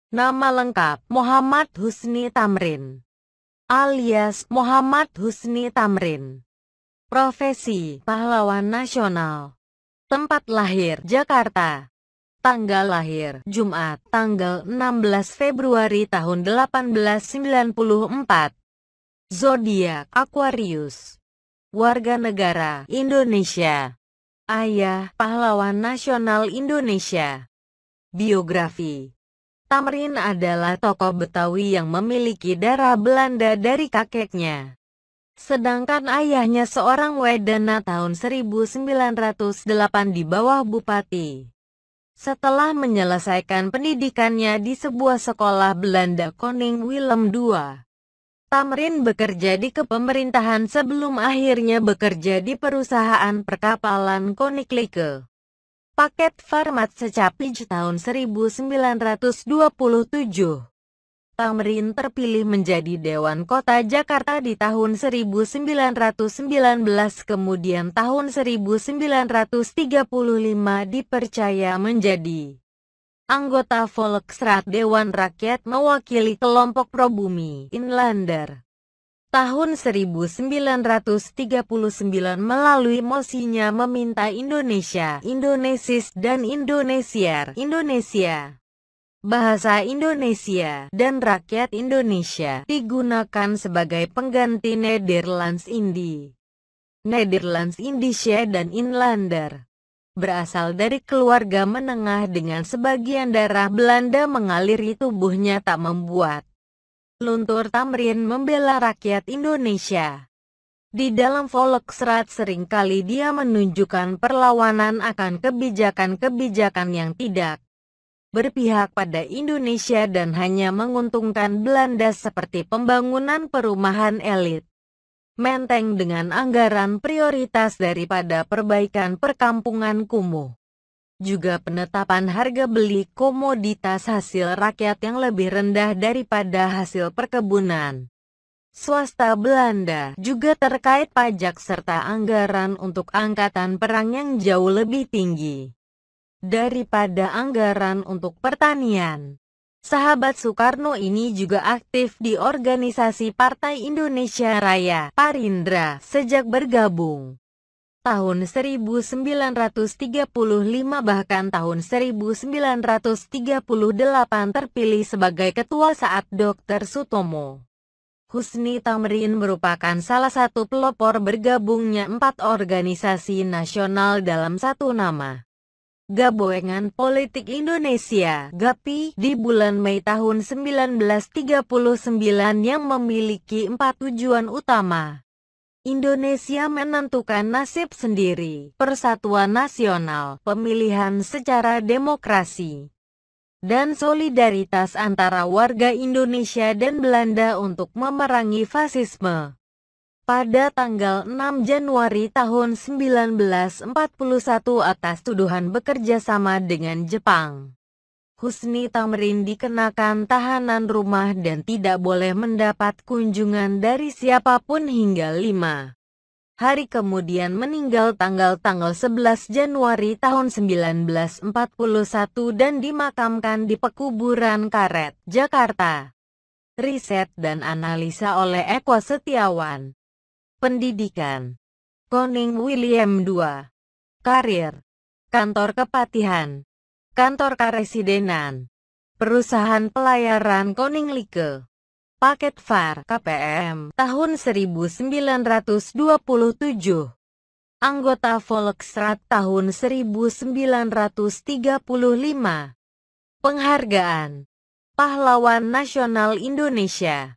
Nama lengkap Muhammad Husni Tamrin, alias Muhammad Husni Tamrin. Profesi pahlawan nasional. Tempat lahir Jakarta. Tanggal lahir Jumat, tanggal 16 Februari tahun 1894. Zodiak Aquarius. Warga negara Indonesia. Ayah pahlawan nasional Indonesia. Biografi. Tamrin adalah tokoh Betawi yang memiliki darah Belanda dari kakeknya. Sedangkan ayahnya seorang Wedana tahun 1908 di bawah Bupati. Setelah menyelesaikan pendidikannya di sebuah sekolah Belanda Koning Willem II, Tamrin bekerja di kepemerintahan sebelum akhirnya bekerja di perusahaan perkapalan Koninklijke Paket Farmat Secapij tahun 1927. Tamrin terpilih menjadi Dewan Kota Jakarta di tahun 1919, kemudian tahun 1935 dipercaya menjadi anggota Volksraad Dewan Rakyat mewakili kelompok Probumi Inlander. Tahun 1939 melalui mosinya meminta Indonesia, Indonesis dan Indonesiar, Indonesia, bahasa Indonesia, dan rakyat Indonesia digunakan sebagai pengganti Nederlands-Indië. Nederlands-Indische dan Inlander berasal dari keluarga menengah dengan sebagian darah Belanda mengaliri tubuhnya tak membuat luntur Tamrin membela rakyat Indonesia. Di dalam Volksraad seringkali dia menunjukkan perlawanan akan kebijakan-kebijakan yang tidak berpihak pada Indonesia dan hanya menguntungkan Belanda seperti pembangunan perumahan elit, menteng dengan anggaran prioritas daripada perbaikan perkampungan kumuh. Juga penetapan harga beli komoditas hasil rakyat yang lebih rendah daripada hasil perkebunan swasta Belanda, juga terkait pajak serta anggaran untuk angkatan perang yang jauh lebih tinggi daripada anggaran untuk pertanian. Sahabat Soekarno ini juga aktif di organisasi Partai Indonesia Raya, Parindra, sejak bergabung tahun 1935, bahkan tahun 1938 terpilih sebagai ketua saat Dr. Sutomo. Husni Tamrin merupakan salah satu pelopor bergabungnya 4 organisasi nasional dalam satu nama. Gabungan Politik Indonesia (GAPI) di bulan Mei tahun 1939 yang memiliki 4 tujuan utama. Indonesia menentukan nasib sendiri, persatuan nasional, pemilihan secara demokrasi, dan solidaritas antara warga Indonesia dan Belanda untuk memerangi fasisme. Pada tanggal 6 Januari tahun 1941 atas tuduhan bekerja sama dengan Jepang, Husni Tamrin dikenakan tahanan rumah dan tidak boleh mendapat kunjungan dari siapapun hingga 5 hari kemudian meninggal tanggal 11 Januari tahun 1941 dan dimakamkan di Pekuburan Karet, Jakarta. Riset dan analisa oleh Eko Setiawan. Pendidikan Koning Willem II. Karir Kantor Kepatihan, Kantor Karesidenan, Perusahaan Pelayaran Koninklijke Paket VAR KPM tahun 1927. Anggota Volksraad tahun 1935. Penghargaan Pahlawan Nasional Indonesia.